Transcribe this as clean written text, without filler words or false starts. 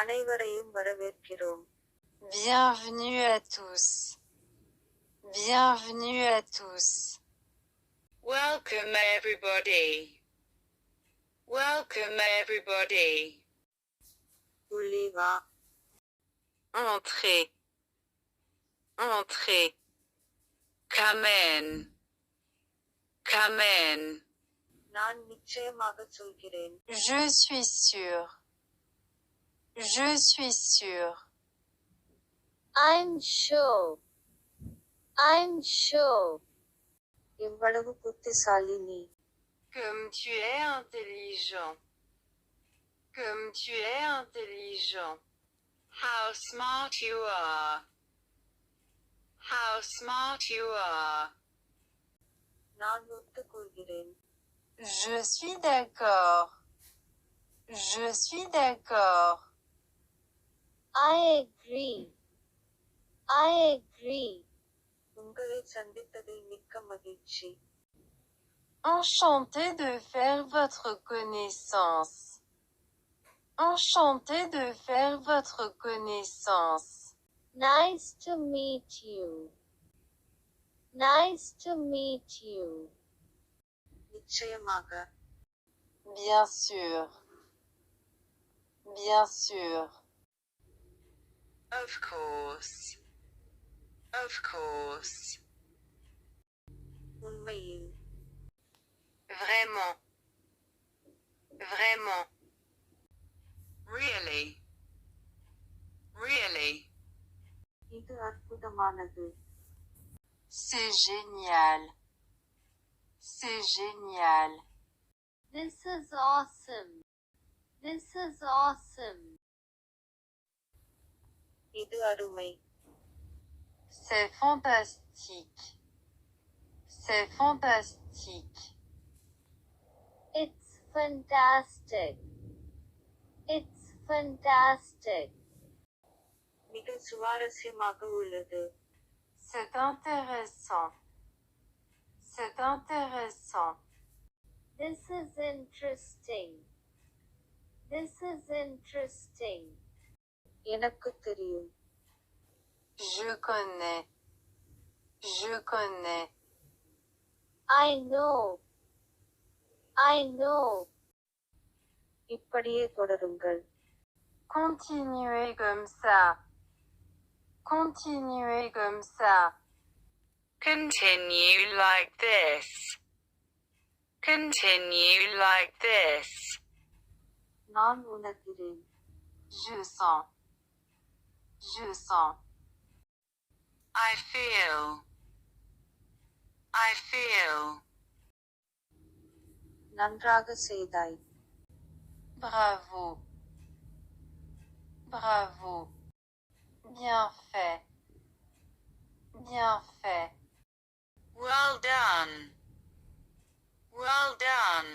அனைவரையும் வரவேற்கிறோம். Bienvenue à tous. Bienvenue à tous. Welcome everybody. Welcome everybody. உள்ளே வா. Entrez. Entrez. Come in. Come in. நான் நிச்சயமாக சொல்கிறேன். Je suis sûr. Je suis sûr. I'm sure. I'm sure. எவ்வளவு புத்திசாலி நீ. Comme tu es intelligent. Comme tu es intelligent. How smart you are. How smart you are. நான் ஒத்துக்கொள்கிறேன். Je suis d'accord. Je suis d'accord. I agree. I agree. உங்களை சந்தித்ததில் மிக்க மகிழ்ச்சி. Enchanté de faire votre connaissance. Enchanté de faire votre connaissance. Nice to meet you. Nice to meet you. நிச்சயமாக. Bien sûr. Bien sûr. Of course. Of course. உண்மையில். Vraiment. Vraiment. Really. Really. இது அற்புதமானது. C'est génial. C'est génial. This is awesome. This is awesome. இது அருமை. C'est fantastique. C'est fantastique. It's fantastic. It's fantastic. மிக சுவாரஸ்யமாக உள்ளது. C'est intéressant. C'est intéressant. This is interesting. This is interesting. எனக்கு தெரியும். Je connais. Je connais. I know. I know. இப்படியே தொடருங்கள். Continuez comme ça. Continuez comme ça. Continue like this. Continue like this. நான் உணர்கிறேன். Je sens. Je sens. I feel. I feel. நன்றாக செய்தாய். Bravo. Bravo. Bien fait. Bien fait. Well done. Well done.